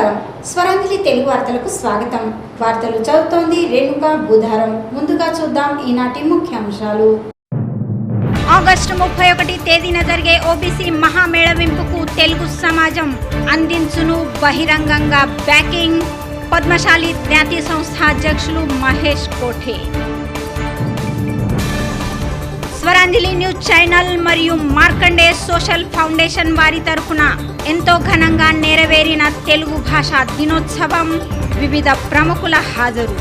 నమస్కారం. స్వరాంజలి తెలుగు వార్తలకు స్వాగతం. వార్తలు చదువుతోంది రేణుకా బుధారం. ముందుగా చూద్దాం ఈనాటి ముఖ్యాంశాలు. ఆగస్టు 31 తేదీన జరిగే ఓబీసీ మహామేళవింపుకు తెలుగు సమాజం అందించును బహిరంగంగా బ్యాకింగ్. పద్మశాలి జ్ఞాతి సంస్థ అధ్యక్షులు మహేష్ కోఠే. స్వరాంజలి న్యూస్ ఛానల్ మరియు మార్కండే సోషల్ ఫౌండేషన్ వారి తరఫున ఎంతో ఘనంగా నెరవేరిన తెలుగు భాషా దినోత్సవం. వివిధ ప్రముఖుల హాజరు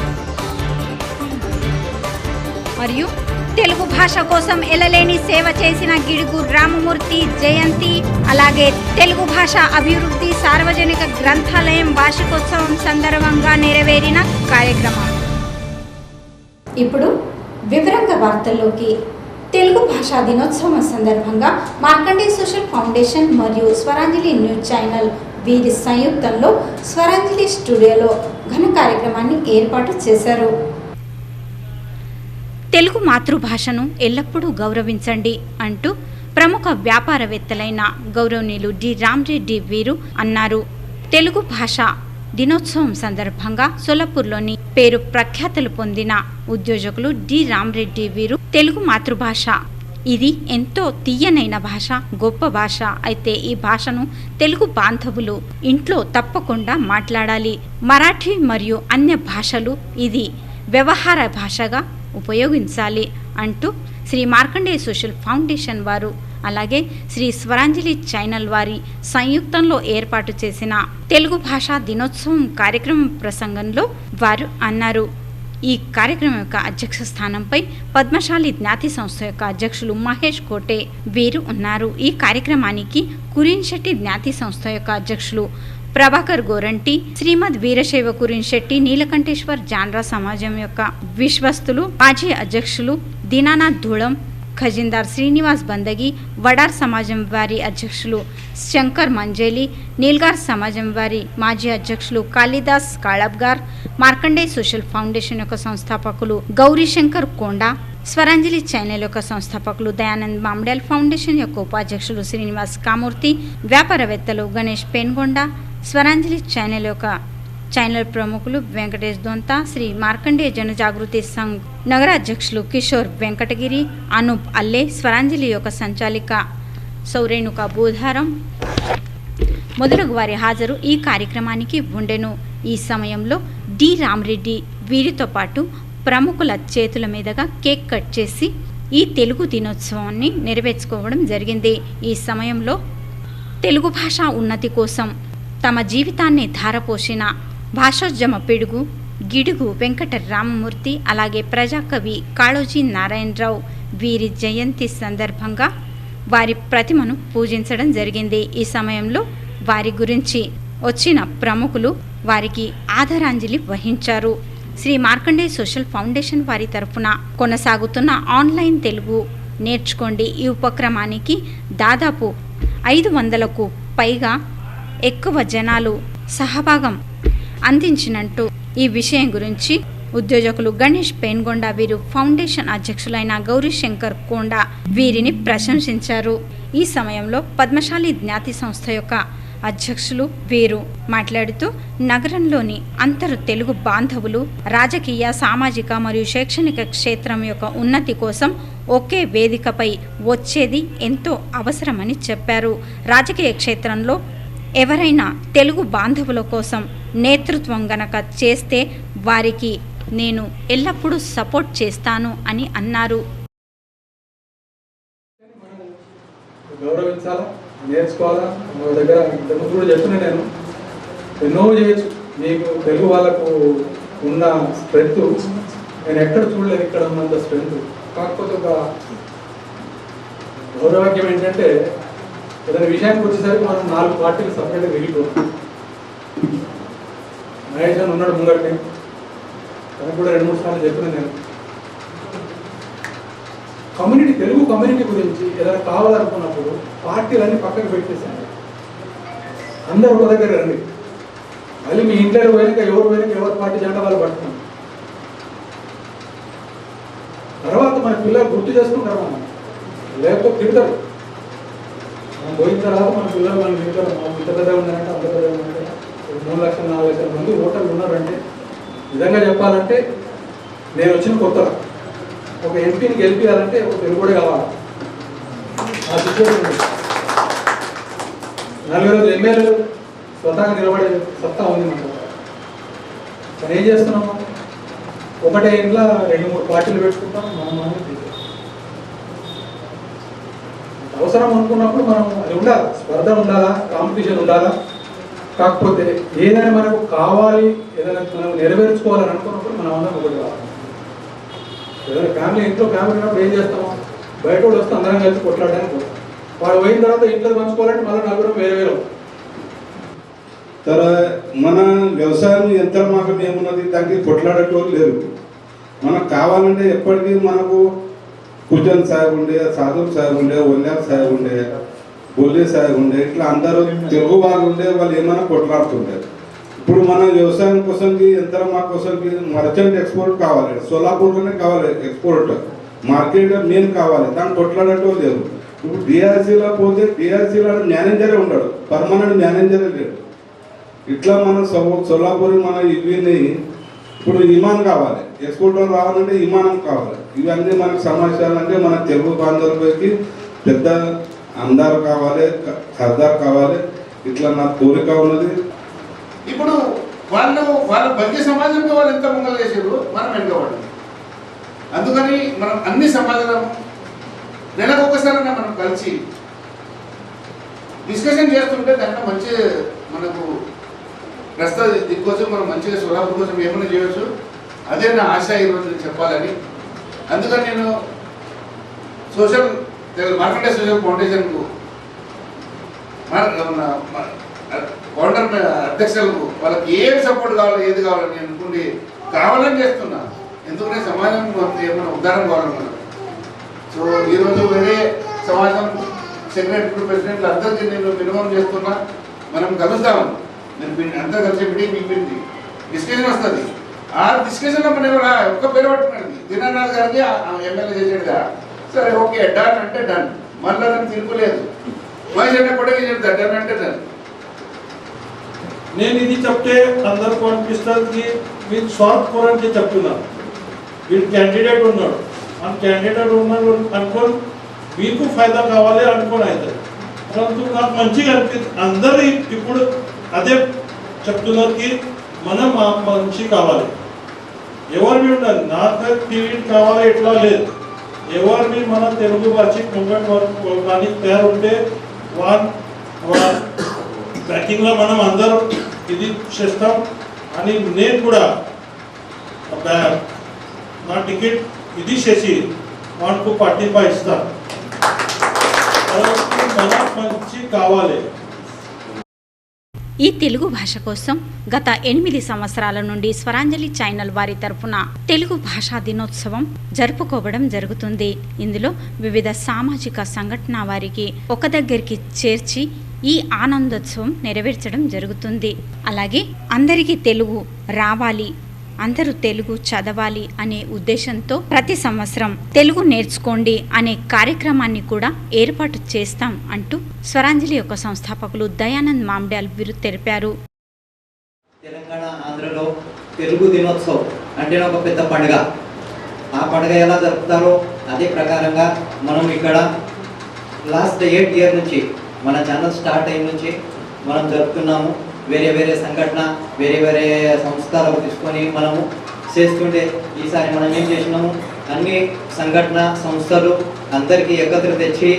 మరియు తెలుగు భాష కోసం ఎలలేని సేవ చేసిన గిడుగు రామమూర్తి జయంతి, అలాగే తెలుగు భాష అభివృద్ధి సార్వజనిక గ్రంథాలయం వార్షికోత్సవం సందర్భంగా నెరవేరిన కార్యక్రమం. ఇప్పుడు వివరంగా వార్తల్లోకి. తెలుగు భాషా దినోత్సవం సందర్భంగా మార్కండే సోషల్ ఫౌండేషన్ మరియు స్వరాంజలి న్యూస్ ఛానల్ వీరి సంయుక్తంలో స్వరాంజలి స్టూడియోలో ఘన కార్యక్రమాన్ని ఏర్పాటు చేశారు. తెలుగు మాతృభాషను ఎల్లప్పుడూ గౌరవించండి అంటూ ప్రముఖ వ్యాపారవేత్తలైన గౌరవనీయులు డి రామరెడ్డి వీరు అన్నారు. తెలుగు భాష దినోత్సవం సందర్భంగా సోలాపూర్లోని పేరు ప్రఖ్యాతులు పొందిన ఉద్యోజకులు డి రామరెడ్డి వీరు తెలుగు మాతృభాష ఇది ఎంతో తీయనైన భాష, గొప్ప భాష. అయితే ఈ భాషను తెలుగు బాంధవులు ఇంట్లో తప్పకుండా మాట్లాడాలి. మరాఠీ మరియు అన్య భాషలు ఇది వ్యవహార భాషగా ఉపయోగించాలి అంటూ శ్రీ మార్కండే సోషల్ ఫౌండేషన్ వారు, అలాగే శ్రీ స్వరాంజలి ఛానల్ వారి సంయుక్తంలో ఏర్పాటు చేసిన తెలుగు భాషా దినోత్సవం కార్యక్రమం ప్రసంగంలో వారు అన్నారు. ఈ కార్యక్రమం యొక్క అధ్యక్ష స్థానంపై పద్మశాలి జ్ఞాతి సంస్థ యొక్క అధ్యక్షులు మహేష్ కోటే వీరు ఉన్నారు. ఈ కార్యక్రమానికి కురియన్ శెట్టి జ్ఞాతి సంస్థ యొక్క అధ్యక్షులు ప్రభాకర్ గోరంటి, శ్రీమద్ వీరశైవ కురియన్ శెట్టి నీలకంఠేశ్వర్ జాన్రా సమాజం యొక్క విశ్వస్తులు, మాజీ అధ్యక్షులు దీనానాథ్ ధూళం, ఖజిందార్ శ్రీనివాస్ బందగి, వడార్ సమాజం వారి అధ్యక్షులు శంకర్ మంజేలి, నీల్గార్ సమాజం వారి మాజీ అధ్యక్షులు కాళిదాస్ కాళబ్గార్, మార్కండే సోషల్ ఫౌండేషన్ యొక్క సంస్థాపకులు గౌరీశంకర్ కొండా, స్వరాంజలి ఛానల్ యొక్క సంస్థాపకులు దయానంద్ మామిడాల్, ఫౌండేషన్ యొక్క ఉపాధ్యక్షులు శ్రీనివాస్ కామూర్తి, వ్యాపారవేత్తలు గణేష్ పెన్గొండ, స్వరాంజలి ఛానల్ యొక్క ఛానల్ ప్రముఖులు వెంకటేష్ దొంతా, శ్రీ మార్కండే జనజాగృతి సంఘ్ నగరాధ్యక్షులు కిషోర్ వెంకటగిరి, అనూప్ అల్లే, స్వరాంజలి యొక్క సంచాలిక సౌరేణుక బూధారం మొదలగు వారి హాజరు ఈ కార్యక్రమానికి ఉండెను. ఈ సమయంలో డి రామరెడ్డి వీరితో పాటు ప్రముఖుల చేతుల మీదుగా కేక్ కట్ చేసి ఈ తెలుగు దినోత్సవాన్ని నెరవేర్చుకోవడం జరిగింది. ఈ సమయంలో తెలుగు భాష ఉన్నతి కోసం తమ జీవితాన్ని ధారపోసిన భాషోద్యమ పిడుగు గిడుగు వెంకట రామమూర్తి, అలాగే ప్రజాకవి కాళోజీ నారాయణరావు వీరి జయంతి సందర్భంగా వారి ప్రతిమను పూజించడం జరిగింది. ఈ సమయంలో వారి గురించి వచ్చిన ప్రముఖులు వారికి ఆదరాంజలి వహించారు. శ్రీ మార్కండే సోషల్ ఫౌండేషన్ వారి తరఫున కొనసాగుతున్న ఆన్లైన్ తెలుగు నేర్చుకోండి ఈ ఉపక్రమానికి దాదాపు 500కు పైగా ఎక్కువ జనాలు సహభాగం అందించినట్టు ఈ విషయం గురించి ఉద్యోజకులు గణేష్ పెన్గొండ వీరు ఫౌండేషన్ అధ్యక్షులైన గౌరీశంకర్ కొండా వీరిని ప్రశంసించారు. ఈ సమయంలో పద్మశాలి జ్ఞాతి సంస్థ యొక్క అధ్యక్షులు వీరు మాట్లాడుతూ నగరంలోని అందరు తెలుగు బాంధవులు రాజకీయ, సామాజిక మరియు శైక్షణిక క్షేత్రం యొక్క ఉన్నతి కోసం ఒకే వేదికపై వచ్చేది ఎంతో అవసరమని చెప్పారు. రాజకీయ క్షేత్రంలో ఎవరైనా తెలుగు బాంధవుల కోసం నేతృత్వం గనక చేస్తే వారికి నేను ఎల్లప్పుడూ సపోర్ట్ చేస్తాను అని అన్నారు. గౌరవించాలా, నేర్చుకోవాలా. మా దగ్గర ఇంతకుముందు కూడా చెప్తున్నా, నేను ఎన్నో చేయొచ్చు. మీకు తెలుగు వాళ్ళకు ఉన్న స్ట్రెంత్ నేను ఎక్కడ చూడలేదు, ఇక్కడ ఉన్నంత స్ట్రెంత్. కాకపోతే ఒక గౌరవాక్యం ఏంటంటే ఏదైనా విషయానికి వచ్చేసరికి మనం 4 పార్టీలు సపరేట్గా వెళ్ళిపోతాం. మహేష్ అని ఉన్నాడు ముంగట్ని, తనకు కూడా 2-3 సార్లు చెప్పిన నేను కమ్యూనిటీ, తెలుగు కమ్యూనిటీ గురించి ఏదైనా కావాలనుకున్నప్పుడు పార్టీలన్నీ పక్కకు పెట్టేసాను. అందరూ ఒక దగ్గర రండి. మళ్ళీ మీ ఇంట్లో పోయినాక ఎవరు పార్టీ జెండా వాళ్ళు పట్టుకున్నాం. తర్వాత మన పిల్లలు గుర్తు చేసుకుంటారు, మనం లేకపోతే తిడతారు. మనం పోయిన తర్వాత మన పిల్లలు మనం తిడతారు, మనం ఇంత పెద్ద ఉందంటే అంత పెద్ద ఉందంటే 3 లక్షల 4 లక్షల మంది ఓటర్లు ఉన్నారంటే నిజంగా చెప్పాలంటే నేను వచ్చిన కొత్తగా ఒక ఎంపీని గెలిపించాలంటే ఒక తెలుగుడే కావాలి. ఆ సిచ్యువేషన్ ఉంది. 40 ఎమ్మెల్యేలు స్వతహాగా నిలబడే సత్తా ఉంది మనకు. కానీ ఏం చేస్తున్నాము? ఒకటే ఇంట్లో 2-3 పార్టీలు పెట్టుకుంటాం. మనం అవసరం అనుకున్నప్పుడు మనం అది ఉండాలి, స్పర్ధ ఉండాలా, కాంపిటీషన్ ఉండాలా. కాకపోతే ఏదైనా మనకు కావాలి, ఏదైనా మనం నెరవేర్చుకోవాలని అనుకున్నప్పుడు మనం అందరం ఒకటి కావాలి. ఏదైనా ఫ్యామిలీ ఇంట్లో ఫ్యామిలీ ఉన్నప్పుడు ఏం చేస్తాము? బయట కూడా వస్తే అందరం కలిసి కొట్లాడడానికి వాడు పోయిన తర్వాత ఇంట్లో పంచుకోవాలంటే మళ్ళీ నలుగురు వేరే వేరే. మన వ్యవసాయం యంత్రమాగం ఏమున్నది, దానికి కొట్లాడేటోళ్ళు లేరు. మనకు కావాలంటే ఎప్పటికీ మనకు కుజన్ సాగు ఉండే, సాధువు సాగు ఉండే, ఒల్లార్ సాగు ఉండే, బొల్లి సాగు ఉండే, ఇట్లా అందరూ తెలుగు వాళ్ళు ఉండే, వాళ్ళు ఏమైనా కొట్లాడుతుండే. ఇప్పుడు మన వ్యవసాయం కోసంకి యంత్రమా కోసంకి మర్చెంట్ ఎక్స్పోర్ట్ కావాలి, సోలాపూర్లోనే కావాలి ఎక్స్పోర్ట్, మార్కెట్ మెయిన్ కావాలి, దాన్ని కొట్లాడేటోళ్ళు లేరు. ఇప్పుడు డిఆర్సీలో పోతే డిఆర్సీలో మేనేజరే ఉండడు, పర్మనెంట్ మేనేజరే లేడు. ఇట్లా మన సోలాపూర్ మన ఇవిని ఇప్పుడు విమానం కావాలి, ఎక్స్పోర్టర్ రావాలంటే విమానం కావాలి. ఇవన్నీ మనకు సమస్యలు అంటే మన తెలుగు బాంధవులకి పెద్ద అందారు కావాలి, సర్దార్ కావాలి. ఇట్లా నా కోరిక ఉన్నది. ఇప్పుడు వాళ్ళ బగ్గే సమాజంలో వాళ్ళు ఎంత ముంగలు చేసారు, మనం వెనుకబడి. అందుకని మనం అన్ని సమాజం నెలకు ఒకసారైనా మనం కలిసి డిస్కషన్ చేస్తుంటే దాంట్లో మంచి మనకు ప్రస్తుత దిక్కోసం మనం మంచిగా సోలాపూర్ కోసం ఏమైనా చేయవచ్చు. అదే నా ఆశ ఈరోజు చెప్పాలని. అందుకని నేను మార్కండే సోషల్ ఫౌండేషన్కు ఫౌండర్ అధ్యక్షులకు వాళ్ళకి ఏం సపోర్ట్ కావాలి, ఏది కావాలని అనుకుంటే కావాలని చేస్తున్నా. ఎందుకంటే సమాజం ఏమైనా ఉద్ధారం కావాలి మనం. సో ఈరోజు వేరే సమాజం సెక్రటరీ ప్రెసిడెంట్లు అందరికీ నేను మినిమం చేస్తున్నా. మనం కలుస్తాము, నేను అంతా కలిసి మీటింగ్ పిలిపింది డిస్కషన్ వస్తుంది. ఆ డిస్కషన్లో మనం ఒక్క పేరు పట్టుకున్నది దినానాథ్ గారికి ఎమ్మెల్యే చేసేదిగా. సరే ఓకే డన్ అంటే డన్, మళ్ళీ దాన్ని తిరుగులేదు. మహేష్ అంటే కూడా డన్ అంటే డన్. నేను ఇది చెప్తే అందరికీ అనిపిస్తుంది మీరు స్వార్థపరంగా చెప్తున్నాను. వీడు క్యాండిడేట్ ఉన్నాడు, ఆ క్యాండిడేట్ ఉన్నాడు అనుకోని మీకు ఫైదా కావాలి అనుకోని అవుతుంది. పరంతు నాకు మంచిగా అనిపిస్తుంది. అందరూ ఇప్పుడు అదే చెప్తున్నారు కి మనం మంచి కావాలి. ఎవరివి ఉండాలి, నాకు టీవీ కావాలి ఎట్లా లేదు. ఎవరివి మన తెలుగు భాష కొంగట్ వరకు కానీ తయారు ఉంటే బ్యాకింగ్లో మనం అందరం ఇది చేస్తాం అని నేను కూడా నా టికెట్ ఇది చేసి వానికి పార్టీపై ఇస్తాను. మనకు మంచి కావాలి. ఈ తెలుగు భాష కోసం గత 8 సంవత్సరాల నుండి స్వరాంజలి ఛానల్ వారి తరఫున తెలుగు భాషా దినోత్సవం జరుపుకోవడం జరుగుతుంది. ఇందులో వివిధ సామాజిక సంఘటన వారికి ఒక దగ్గరికి చేర్చి ఈ ఆనందోత్సవం నెరవేర్చడం జరుగుతుంది. అలాగే అందరికీ తెలుగు రావాలి, అందరూ తెలుగు చదవాలి అనే ఉద్దేశంతో ప్రతి సంవత్సరం తెలుగు నేర్చుకోండి అనే కార్యక్రమాన్ని కూడా ఏర్పాటు చేస్తాం అంటూ స్వరాంజలి యొక్క సంస్థాపకులు దయానంద్ మామ్డ్యాల్ వీరు తెలిపారు. తెలంగాణ ఆంధ్రలో తెలుగు దినోత్సవం అంటే ఒక పెద్ద పండుగ. ఆ పండుగ ఎలా జరుపుతారో అదే ప్రకారంగా మనం ఇక్కడ లాస్ట్ 8 ఇయర్ నుంచి మన ఛానల్ స్టార్ట్ అయిన నుంచి మనం జరుపుతున్నాము. వేరే వేరే సంఘటన వేరే వేరే సంస్థలకు తీసుకొని మనము చేస్తుంటే ఈసారి మనం ఏం చేసినాము, అన్ని సంఘటన సంస్థలు అందరికీ ఏకత్ర తెచ్చి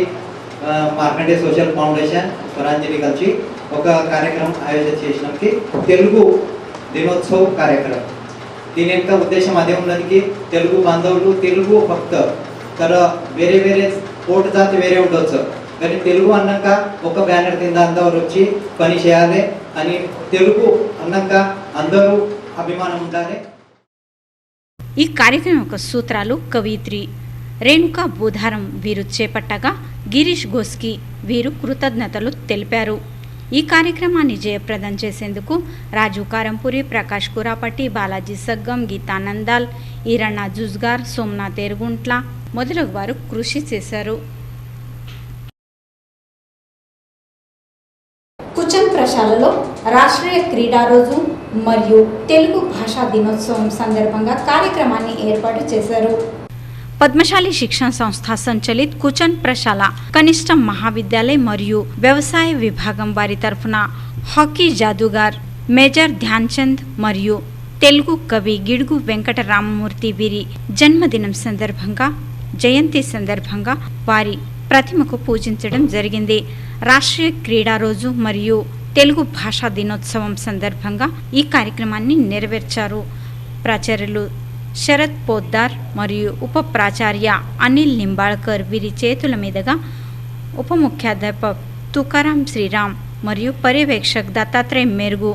మార్కండే సోషల్ ఫౌండేషన్ స్వరాంజలి కలిసి ఒక కార్యక్రమం ఆయోజన చేసినాంకి తెలుగు దినోత్సవ కార్యక్రమం. దీని యొక్క ఉద్దేశం అదే ఉన్నది, తెలుగు బాంధవులు తెలుగు భక్త తర వేరే వేరే కోటి జాతి వేరే ఉండొచ్చు, కానీ తెలుగు అన్నాక ఒక బ్యానర్ కింద అందరూ వచ్చి పని చేయాలి అని, తెలుగు అన్నాక అందరూ అభిమానం ఉండాలి. ఈ కార్యక్రమం యొక్క సూత్రాలు కవయిత్రి రేణుకా బూధారం వీరు చేపట్టగా గిరీష్ ఘోస్కి వీరు కృతజ్ఞతలు తెలిపారు. ఈ కార్యక్రమాన్ని జయప్రదం చేసేందుకు రాజు కారంపూరి, ప్రకాష్ కురాపట్టి, బాలాజీ సగ్గం, గీతా నందాల్, ఈరಣ್ణ జుజ్గార్, సోమనాథ్ ఎరుగుంట్ల మొదలగు వారు కృషి చేశారు. కుచన్ ప్రశాలలో రాష్ట్రీయ క్రీడా రోజు మరియు తెలుగు భాషా దినోత్సవం సందర్భంగా కార్యక్రమాన్ని ఏర్పాటు చేశారు. పద్మశాలి శిక్షణ సంస్థ సంచలిత్ కుచన్ ప్రశాల కనిష్ట మహావిద్యాలయ మరియు వ్యవసాయ విభాగం వారి తరఫున హాకీ జాదూగార్ మేజర్ ధ్యాన్ చంద్ మరియు తెలుగు కవి గిడుగు వెంకట రామమూర్తి వీరి జన్మదినం సందర్భంగా జయంతి సందర్భంగా వారి ప్రతిమకు పూజించడం జరిగింది. రాష్ట్రీయ క్రీడా రోజు మరియు తెలుగు భాషా దినోత్సవం సందర్భంగా ఈ కార్యక్రమాన్ని నెరవేర్చారు. ప్రాచార్యులు శరత్ పోద్దార్ మరియు ఉప ప్రాచార్య అనిల్ నింబాళ్కర్ వీరి చేతుల మీదుగా ఉప ముఖ్యాధ్యాపక్ తుకారాం శ్రీరామ్ మరియు పర్యవేక్షక్ దత్తాత్రేయ మెరుగు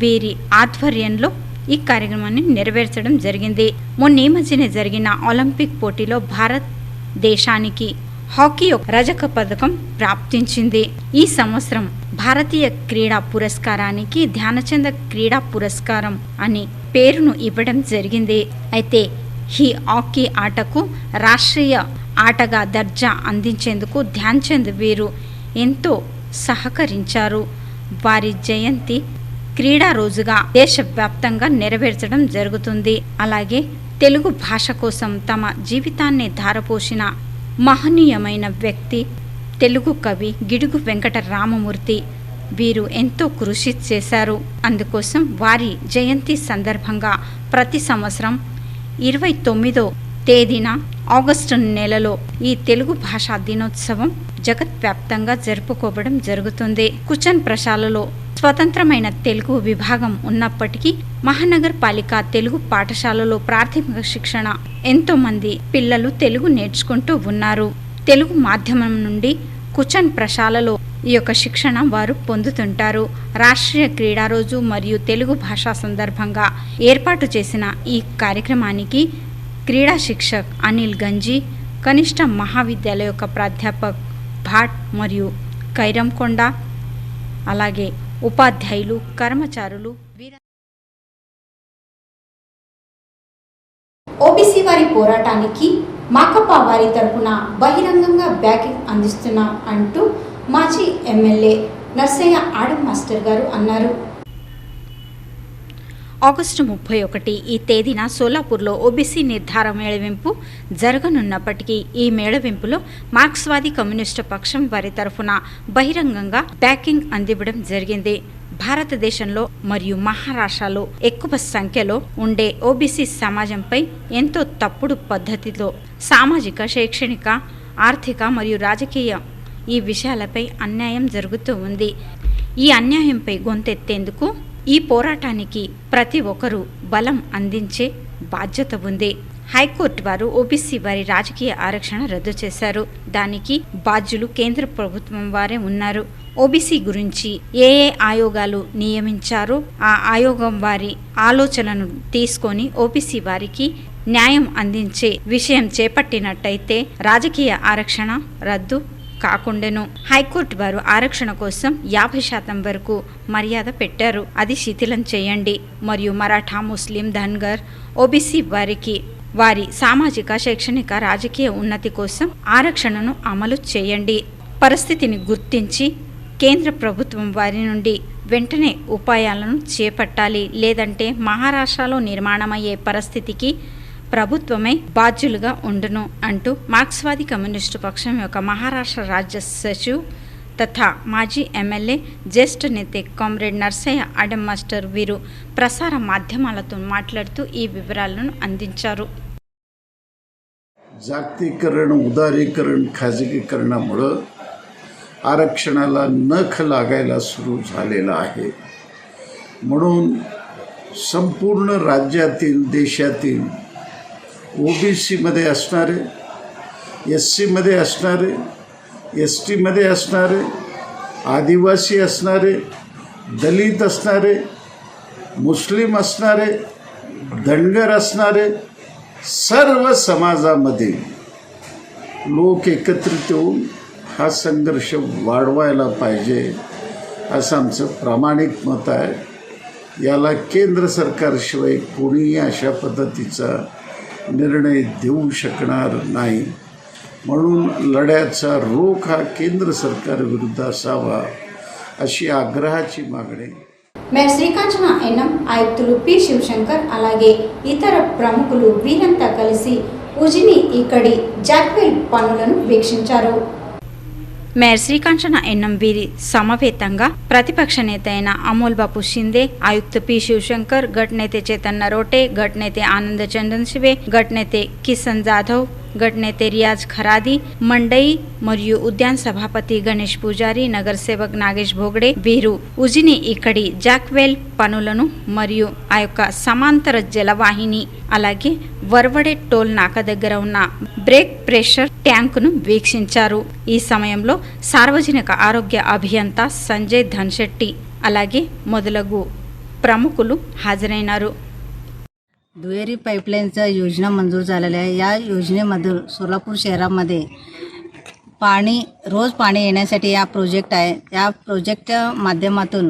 వీరి ఆధ్వర్యంలో ఈ కార్యక్రమాన్ని నెరవేర్చడం జరిగింది. మొన్న ఈ మధ్యనే జరిగిన ఒలింపిక్ పోటీలో భారతదేశానికి హాకీ రజక పథకం ప్రాప్తించింది. ఈ సంవత్సరం భారతీయ క్రీడా పురస్కారానికి ధ్యానచంద క్రీడా పురస్కారం అని పేరును ఇవ్వడం జరిగింది. అయితే ఈ హాకీ ఆటకు రాష్ట్రీయ ఆటగా దర్జా అందించేందుకు ధ్యాన్ చంద్ వీరు ఎంతో సహకరించారు. వారి జయంతి క్రీడా రోజుగా దేశవ్యాప్తంగా నెరవేర్చడం జరుగుతుంది. అలాగే తెలుగు భాష కోసం తమ జీవితాన్ని ధారపోసిన మహనీయమైన వ్యక్తి తెలుగు కవి గిడుగు వెంకట రామమూర్తి వీరు ఎంతో కృషి చేశారు. అందుకోసం వారి జయంతి సందర్భంగా ప్రతి సంవత్సరం 29వ తేదీన ఆగస్టు నెలలో ఈ తెలుగు భాషా దినోత్సవం జగద్వ్యాప్తంగా జరుపుకోవడం జరుగుతుంది. కుచన్ ప్రశాలలో స్వతంత్రమైన తెలుగు విభాగం ఉన్నప్పటికీ మహానగర్ పాలిక తెలుగు పాఠశాలలో ప్రాథమిక శిక్షణ ఎంతో మంది పిల్లలు తెలుగు నేర్చుకుంటూ ఉన్నారు. తెలుగు మాధ్యమం నుండి కుచన్ ప్రశాలలో ఈ యొక్క శిక్షణ వారు పొందుతుంటారు. రాష్ట్రీయ క్రీడా రోజు మరియు తెలుగు భాషా సందర్భంగా ఏర్పాటు చేసిన ఈ కార్యక్రమానికి క్రీడా శిక్షక్ అనిల్ గంజీ, కనిష్ట మహావిద్యాలయ యొక్క ప్రాధ్యాపక్ భాట్ మరియు కైరంకొండ, అలాగే ఉపాధ్యాయులు, కర్మచారులు ఓబీసీ వారి పోరాటానికి మాకప్ప వారి తరపున బహిరంగంగా బ్యాకింగ్ అందిస్తున్నాం అంటూ మాజీ ఎమ్మెల్యే నర్సయ్య ఆడం మాస్టర్ గారు అన్నారు. ఆగస్టు 31 ఈ తేదీన సోలాపూర్లో ఓబీసీ నిర్ధార మేళవింపు జరగనున్నప్పటికీ ఈ మేళవింపులో మార్క్స్వాదీ కమ్యూనిస్టు పక్షం వారి తరఫున బహిరంగంగా బ్యాకింగ్ అందివ్వడం జరిగింది. భారతదేశంలో మరియు మహారాష్ట్రలో ఎక్కువ సంఖ్యలో ఉండే ఓబీసీ సమాజంపై ఎంతో తప్పుడు పద్ధతిలో సామాజిక, శైక్షణిక, ఆర్థిక మరియు రాజకీయ ఈ విషయాలపై అన్యాయం జరుగుతూ ఉంది. ఈ అన్యాయంపై గొంతెత్తేందుకు ఈ పోరాటానికి ప్రతి ఒక్కరూ బలం అందించే బాధ్యత ఉంది. హైకోర్టు వారు ఓబీసీ వారి రాజకీయ ఆరక్షణ రద్దు చేశారు. దానికి బాధ్యులు కేంద్ర ప్రభుత్వం వారే ఉన్నారు. ఓబీసీ గురించి ఏ ఆయోగాలు నియమించారో ఆ ఆయోగం వారి ఆలోచనను తీసుకొని ఓబీసీ వారికి న్యాయం అందించే విషయం చేపట్టినట్టయితే రాజకీయ ఆరక్షణ రద్దు కాకుండాను. హైకోర్టు వారు ఆరక్షణ కోసం 50% వరకు మర్యాద పెట్టారు. అది శిథిలం చేయండి మరియు మరాఠా, ముస్లిం, ధన్గర్, ఓబీసీ వారికి వారి సామాజిక, శైక్షణిక, రాజకీయ ఉన్నతి కోసం ఆరక్షణను అమలు చేయండి. పరిస్థితిని గుర్తించి కేంద్ర ప్రభుత్వం వారి నుండి వెంటనే ఉపాయాలను చేపట్టాలి. లేదంటే మహారాష్ట్రలో నిర్మాణమయ్యే పరిస్థితికి ప్రభుత్వమే బాధ్యులుగా ఉండును అంటూ మార్క్స్వాదీ కమ్యూనిస్టు పక్షం యొక్క మహారాష్ట్ర రాజ్య సచివ్ తథా మాజీ ఎమ్మెల్యే జ్యేష్ఠ నేత కామ్రేడ్ నర్సయ్య ఆడం మాస్టర్ వీరు ప్రసార మాధ్యమాలతో మాట్లాడుతూ ఈ వివరాలను అందించారు. जागतिकीकरण, उदारीकरण, खाजगीकरणामुळे आरक्षणाला नख लागायला सुरू झालेला आहे. म्हणून संपूर्ण राज्यातील, देशातील ओबीसीमध्ये असणारे, एससीमध्ये असणारे, एसटीमध्ये असणारे, आदिवासी असणारे, दलित असणारे, मुस्लिम असणारे, धनगर असणारे, सर्व समाजामध्ये लोक एकत्रित येऊन हा संघर्ष वाढवायला पाहिजे असं आमचं प्रामाणिक मत आहे. याला केंद्र सरकारशिवाय कोणीही अशा पद्धतीचा निर्णय देऊ शकणार नाही. म्हणून लढ्याचा रोख हा केंद्र सरकारविरुद्ध असावा अशी आग्रहाची मागणी. మేయర్ శ్రీకాంచన ఎన్ఎం, ఆయుక్తులు పి శివశంకర్ అలాగే ఇతర ప్రముఖులు వీరంతా కలిసి ఉజిని ఇక్కడి జాక్వెల్ పనులను వీక్షించారు. మేయర్ శ్రీకాంచన ఎన్నం వీరి సమవేతంగా ప్రతిపక్ష నేత అయిన अमोल बापू शिंदे, आयुक्त पी शिवशंकर, गटनेते चेतन नरोटे, गटनेते आनंद चंदन शिवे, गटनेते किसन जाधव, गटनेते रियाज खरादी, मंडई మరియు ఉద్యాన సభాపతి గణేష్ పూజారి, నగరసేవక్ నాగేష్ భోగడే వీరు ఉజిని ఇక్కడి జాక్వెల్ పనులను మరియు ఆ యొక్క సమాంతర జలవాహిని అలాగే వర్వడే టోల్ నాక దగ్గర ఉన్న బ్రేక్ ప్రెషర్ ట్యాంకును వీక్షించారు. ఈ సమయంలో సార్వజనిక ఆరోగ్య అభియంత సంజయ్ ధన్శెట్టి అలాగే మొదలగు ప్రముఖులు హాజరైనారు. दुहेरी पाईपलाईनचा योजना मंजूर झालेल्या आहे. या योजनेमधून सोलापूर शहरामध्ये रोज पाणी येण्यासाठी या प्रोजेक्ट आहे. या प्रोजेक्टच्या माध्यमातून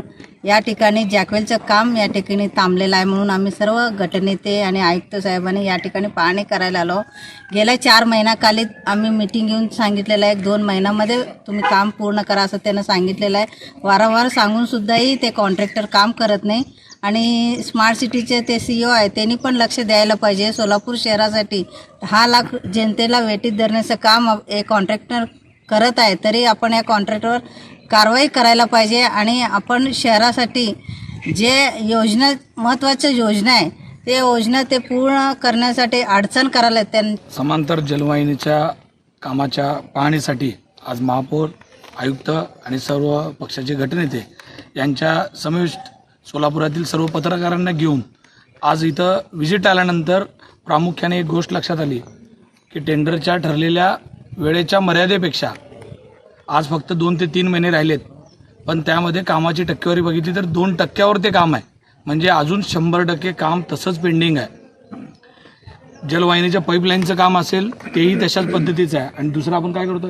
या ठिकाणी जॅकवेलचं काम या ठिकाणी थांबलेलं आहे. म्हणून आम्ही सर्व गटनेते आणि आयुक्त साहेबांनी या ठिकाणी पाहणी करायला आलो. गेल्या 4 महिन्याखाली आम्ही मीटिंग घेऊन सांगितलेलं आहे 2 महिन्यामध्ये तुम्ही काम पूर्ण करा असं त्यांना सांगितलेलं आहे. वारंवार सांगूनसुद्धाही ते कॉन्ट्रॅक्टर काम करत नाही. आणि स्मार्ट सिटीचे ते CEO आहे त्यांनी पण लक्ष द्यायला पाहिजे. सोलापूर शहरासाठी 10 लाख जनतेला वेटीत धरण्याचं काम हे कॉन्ट्रॅक्टर करत आहे. तरी आपण या कॉन्ट्रॅक्टरवर कारवाई करायला पाहिजे आणि आपण शहरासाठी जे योजना महत्त्वाच्या योजना आहे ते योजना ते पूर्ण करण्यासाठी अडचण करायला समांतर जलवाहिनीच्या कामाच्या पाहणीसाठी आज महापौर, आयुक्त आणि सर्व पक्षाचे गटनेते यांच्या समावेश सोलापुरातील सर्व पत्रकारांना घेऊन आज इथं व्हिजिट आल्यानंतर प्रामुख्याने एक गोष्ट लक्षात आली की टेंडरच्या ठरलेल्या वेळेच्या मर्यादेपेक्षा आज फक्त 2 ते 3 महिने राहिलेत. पण त्यामध्ये कामाची टक्केवारी बघितली तर 2% ते काम आहे. म्हणजे अजून 100% काम तसंच पेंडिंग आहे. जलवाहिनीच्या पाईपलाईनचं काम असेल तेही तशाच पद्धतीचं आहे. आणि दुसरं आपण काय करतो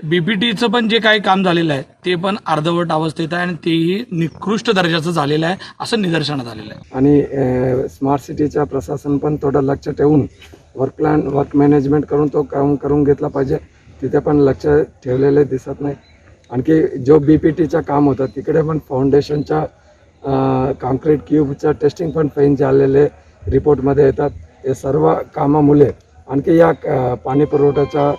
बीपीटीचं पण जे काही काम झालेलं आहे ते पण अर्धवट अवस्थेत आहे आणि तेही निकृष्ट दर्जाचं झालेलं आहे असं निदर्शनात आलेलं आहे. आणि स्मार्ट सिटीच्या प्रशासन पण थोडं लक्ष ठेवून वर्क मॅनेजमेंट करून तो काम करून घेतला पाहिजे. तिथे पण लक्ष ठेवलेले दिसत नाही. आणखी जो बीपीटीचं काम होतं तिकडे पण फाउंडेशनच्या कॉन्क्रीट क्यूबचं टेस्टिंग पण फेल झालेले रिपोर्टमध्ये येतात. हे सर्व कामामुळे आणखी या पाणी पुरवठ्याचा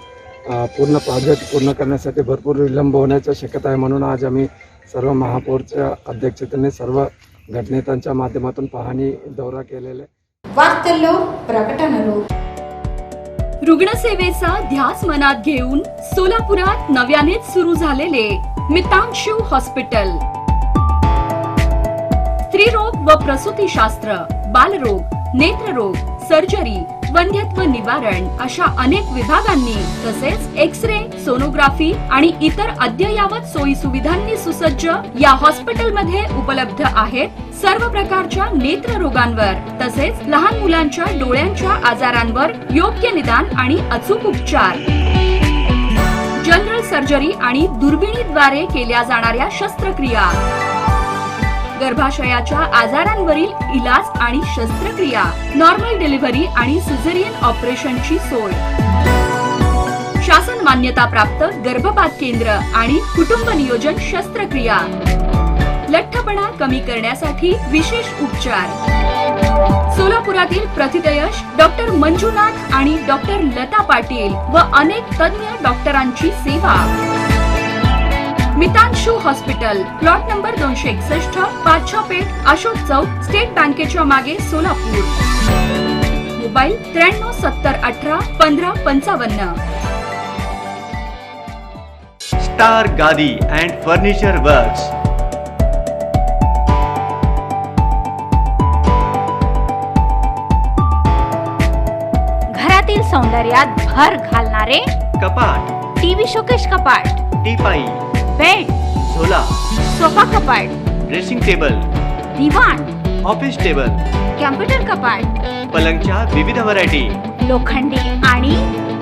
पूर्ण प्रोजेक्ट पूर्ण करण्यासाठी भरपूर विलंब होण्याची शक्यता आहे. म्हणून आज आम्ही सर्व महापौरच्या अध्यक्षतेने सर्व गटनेत्यांच्या माध्यमातून पाहणी दौरा केलेला आहे. వార్తల్లో ప్రకటనలు. रुग्णसेवेचा ध्यास मनात घेऊन सोलापुरात नव्यानेच सुरू झालेले मितांशू हॉस्पिटल. स्त्रीरोग व प्रसूतीशास्त्र, बालरोग, नेत्ररोग, सर्जरी, वंध्यत्व निवारण अशा अनेक विभागांनी तसेच एक्स-रे, सोनोग्राफी आणि इतर अद्ययावत सोयी सुविधांनी सुसज्ज या हॉस्पिटलमध्ये उपलब्ध आहेत सर्व प्रकारच्या नेत्ररोगांवर तसेच लहान मुलांच्या डोळ्यांच्या आजारांवर योग्य निदान आणि अचूक उपचार. जनरल सर्जरी आणि दुर्बिणीद्वारे केल्या जाणाऱ्या शस्त्रक्रिया, गर्भाशयाच्या आजारांवरील इलाज आणि शस्त्रक्रिया, नॉर्मल डिलिव्हरी आणि सिझेरियन ऑपरेशनची सोय, शासन मान्यता प्राप्त गर्भपात केंद्र आणि कुटुंब नियोजन शस्त्रक्रिया, लठ्ठपणा कमी करण्यासाठी विशेष उपचार. सोलापुरातील प्रथितयश डॉक्टर मंजुनाथ आणि डॉक्टर लता पाटील व अनेक तज्ञ डॉक्टरांची सेवा. मितांशू hospital, plot number 261, पाचशा Peth, Ashok चौक, स्टेट बँकेच्या मागे, Solapur. Mobile 93 70 18 15 55. Star Gadi and furniture works. घरातील सौंदर्यात भर घालणारे कपाट, टीव्ही शोकेश कपाट, टीपाई, बेड, झोला, सोफा कपाट, ड्रेसिंग टेबल, दिवाण, ऑफिस टेबल, कॅम्प्युटर कपाट, पलंगच्या विविध व्हरायटी, लोखंडी आणि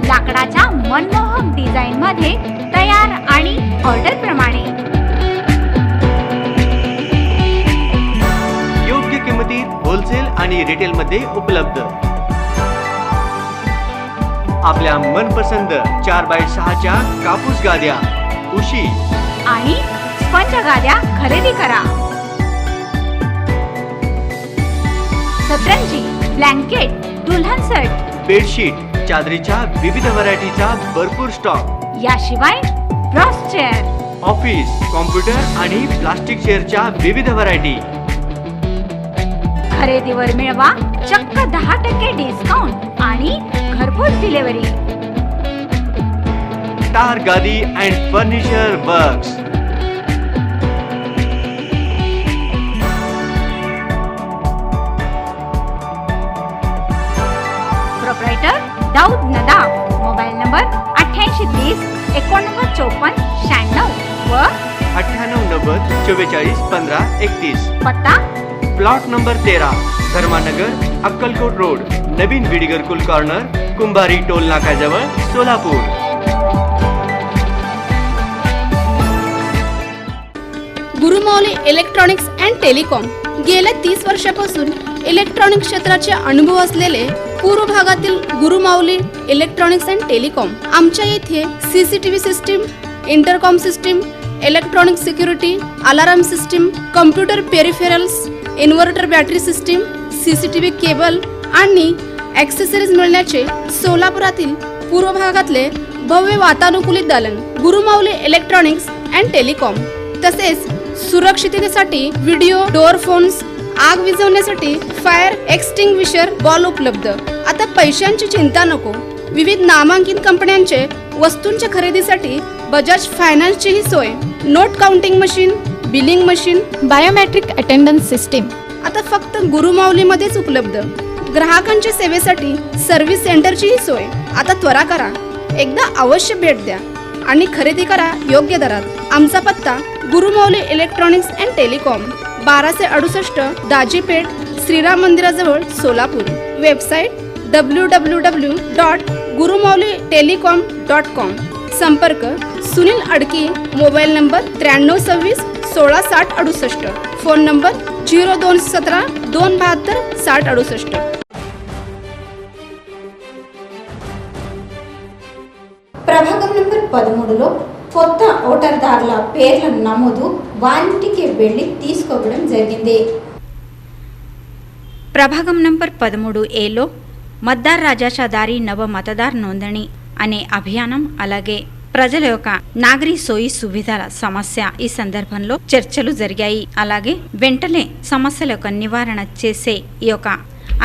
लाकडाच्या मनमोहक डिझाईन मध्ये तयार आणि ऑर्डर प्रमाणे योग्य किंमतीत होलसेल आणि रिटेल मध्ये उपलब्ध. आपल्या मनपसंद 4x6 च्या कापूस गाद्या, उशी, आणि स्पंज गाद्या खरेदी करा. सतरंजी, ब्लँकेट, दुल्हन सेट, बेडशीट, चादरीच्या विविध व्हरायटीचा भरपूर स्टॉक. याशिवाय ब्रॉस चेअर, ऑफिस, कॉम्प्युटर आणि प्लास्टिक चेअरच्या विविध व्हरायटी. खरेदीवर मिळवा चक्क 10% डिस्काउंट आणि घरपोच delivery. Star Gadi and furniture works. Proprietor Daud Nadab. Mobile number 8830 8954 96 व 9890 44 15 31. पत्ता plot number 13, Dharmanagar, Akkalkot road, नवीन विडिगर कुल कॉर्नर, कुंभारी टोल नाक्याजवळ, Solapur. Gurumauli electronics and telecom. गेल्या 30 वर्षापासून इलेक्ट्रॉनिक क्षेत्राचे अनुभव असलेले पूर्व भागातील गुरुमाऊली इलेक्ट्रॉनिक्स अँड टेलिकॉम. आमच्या येथे CCTV system, intercom system, electronic security, alarm system, computer peripherals, inverter battery system, CCTV cable आणि ॲक्सेसरीज मिळण्याचे सोलापुरातील पूर्व भागातले भव्य वातानुकूलित दालन गुरुमाऊली इलेक्ट्रॉनिक्स अँड टेलिकॉम. तसेच सुरक्षिततेसाठी व्हिडिओ डोअर फोन्स, आग विझवण्यासाठी फायर एक्सटिंग्विशर बॉल उपलब्ध. आता पैशांची चिंता नको. विविध नामांकित कंपन्यांचे वस्तूंच्या खरेदीसाठी बजाज फायनान्सचीही सोय. Note counting machine, billing machine, biometric attendance system आता फक्त गुरुमाऊलीमध्येच उपलब्ध. ग्राहकांच्या सेवेसाठी सर्व्हिस सेंटरचीही सोय. आता त्वरा करा, एकदा अवश्य भेट द्या आणि खरेदी करा योग्य दरात. आमचा पत्ता Gurumauli electronics and telecom, 1268 Dajipeth, Shriram मंदिराजवळ, सोलापूर. Website www.gurumauliTelecom.com. संपर्क Sunil Adki. Mobile number 9326 1660 68. Phone number 0217 272 60 68. ప్రభాగం నంబర్ 13లో కొత్త ఓటర్దారుల పేర్ల నమోదు వారింటికి వెళ్లి తీసుకోవడం జరిగింది. प्रभागम नंबर 13A మతదార్ రాజాच्या దారి నవ మతదార్ నోందణి అనే అభియానం అలాగే ప్రజల యొక్క నాగరీ సోయి సువిధాల సమస్య ఈ సందర్భంలో చర్చలు జరిగాయి. అలాగే వెంటనే సమస్యల యొక్క నివారణ చేసే ఈ యొక్క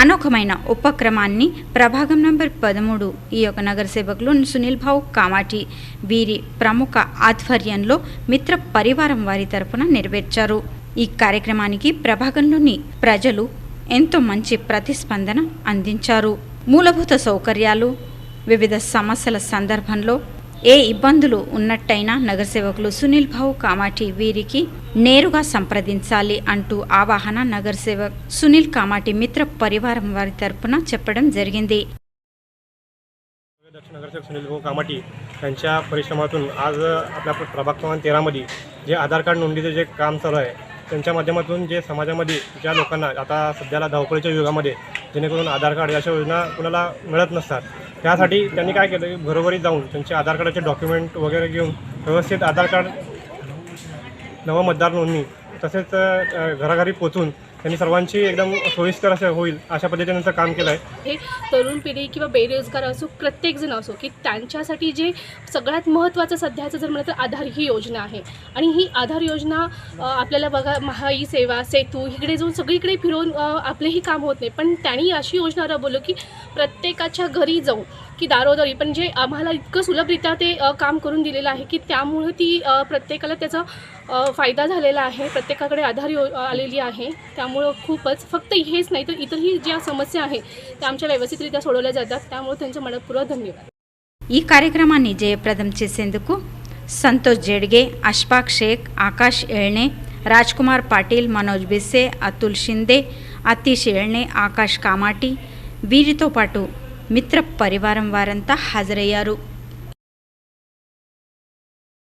అనోఖమైన ఉపక్రమాన్ని ప్రభాగం నంబర్ 13 ఈ యొక్క నగర సేవకులు సునీల్ భావ్ కామాటి వీరి ప్రముఖ ఆధ్వర్యంలో మిత్ర పరివారం వారి తరపున నెరవేర్చారు. ఈ కార్యక్రమానికి ప్రభాగంలోని ప్రజలు ఎంతో మంచి ప్రతిస్పందన అందించారు. మూలభూత సౌకర్యాలు, వివిధ సమస్యల సందర్భంలో ఏ ఇబ్బందులు ఉన్నట్టయినా నగర సేవకులు సునీల్ భావ్ కామాటి వీరికి నేరుగా సంప్రదించాలి అంటూ ఆవాహన నగర సేవక్ సునీల్ కామాటి మిత్ర పరివారం వారి తరపున చెప్పడం జరిగింది. नगरसेवक सुनील भाऊ कामाटी यांच्या परिश्रमातून आज आपल्या प्रभाग क्रमांक 13 मध्ये जे आधार कार्ड नोंदणीचं जे काम चालू आहे त्यांच्या माध्यमातून जे समाजामध्ये ज्या लोकांना आता सध्याला धावपळीच्या युगामध्ये जेणेकरून आधार कार्ड अशा योजना कुणाला मिळत नसतात, त्यासाठी त्यांनी काय केलं, घरोघरी जाऊन त्यांचे आधार कार्डाचे डॉक्युमेंट वगैरे घेऊन व्यवस्थित आधार कार्ड, नव मतदार नोंदणी तसेच घराघरी पोचून त्यांनी सर्वांची एकदम सोयीस्कर असं होईल अशा पद्धतीने काम केलं आहे. हे तरुण पिढी किंवा बेरोजगार असो, प्रत्येकजण असो, की त्यांच्यासाठी जे सगळ्यात महत्त्वाचं सध्याचं जर म्हणलं तर आधार ही योजना आहे. आणि ही आधार योजना आपल्याला बघा, महाई सेवा, सेतू इकडे जाऊन सगळीकडे फिरवून आपलेही काम होत नाही, पण त्यांनी अशी योजना राबवली की प्रत्येकाच्या घरी जाऊन की दारोदारी, पण जे आम्हाला इतकं सुलभरित्या ते काम करून दिलेलं आहे की त्यामुळं ती प्रत्येकाला त्याचा फायदा झालेला आहे. प्रत्येकाकडे आधार आलेली आहे. त्यामुळं खूपच फक्त हेच नाही तर इतरही ज्या समस्या आहे त्या आमच्या व्यवस्थितरित्या सोडवल्या जातात. त्यामुळे त्यांचं मनपूर्वक धन्यवाद. ఈ కార్యక్రమాన్ని జయప్రదం చేసేందుకు సంతోష్ జెడ్గే, అష్ఫాక్ షేక్, ఆకాష్ ఏళ్నే, రాజ్ కుమార్ పాటిల్, మనోజ్ బిస్సే, అతుల్ షిందే, అతీష్ ఏళ్నే, ఆకాష్ కామాటి వీరితో పాటు మిత్ర పరివారం వారంతా హాజరయ్యారు.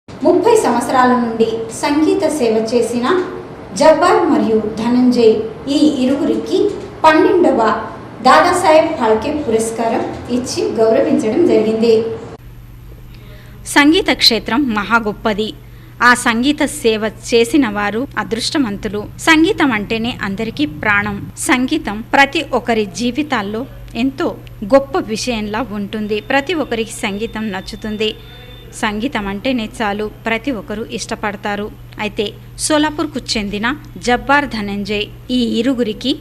30 సంవత్సరాల నుండి సంగీత సేవ చేసిన జబ్బార్ మరియు ధనంజయ్ ఈ ఇరువురికి 12వ దాదాసాహెబ్ ఫాల్కే పురస్కారం ఇచ్చి గౌరవించడం జరిగింది. సంగీత క్షేత్రం మహా గొప్పది. ఆ సంగీత సేవ చేసిన వారు అదృష్టవంతులు. సంగీతం అంటేనే అందరికీ ప్రాణం. సంగీతం ప్రతి ఒక్కరి జీవితాల్లో ఎంతో గొప్ప విషయంలా ఉంటుంది. ప్రతి ఒక్కరికి సంగీతం నచ్చుతుంది. సంగీతం అంటేనే చాలు ప్రతి ఒక్కరు ఇష్టపడతారు. అయితే సోలాపూర్కు చెందిన జబ్బార్ ధనంజయ్ ఈ ఇరుగురికి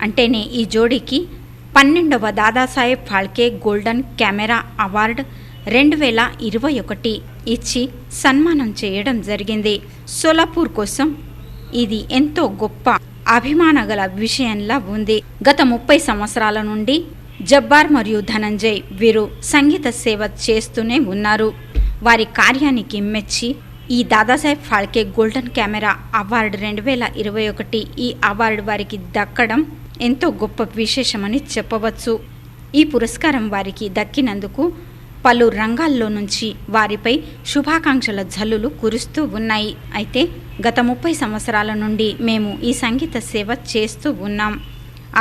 అంటేనే ఈ జోడీకి 12వ Dadasaheb Phalke golden camera award 2021 ఇచ్చి సన్మానం చేయడం జరిగింది. సోలాపూర్ కోసం ఇది ఎంతో గొప్ప అభిమానగల విషయంలా ఉంది. గత 30 సంవత్సరాల నుండి జబ్బార్ మరియు ధనంజయ్ వీరు సంగీత సేవ చేస్తూనే ఉన్నారు. వారి కార్యానికి మెచ్చి ఈ Dadasaheb Phalke golden camera award 2021 ఈ అవార్డు వారికి దక్కడం ఎంతో గొప్ప విశేషమని చెప్పవచ్చు. ఈ పురస్కారం వారికి దక్కినందుకు పలు రంగాల్లో నుంచి వారిపై శుభాకాంక్షల జల్లులు కురుస్తూ ఉన్నాయి. అయితే గత 30 సంవత్సరాల నుండి మేము ఈ సంగీత సేవ చేస్తూ ఉన్నాం.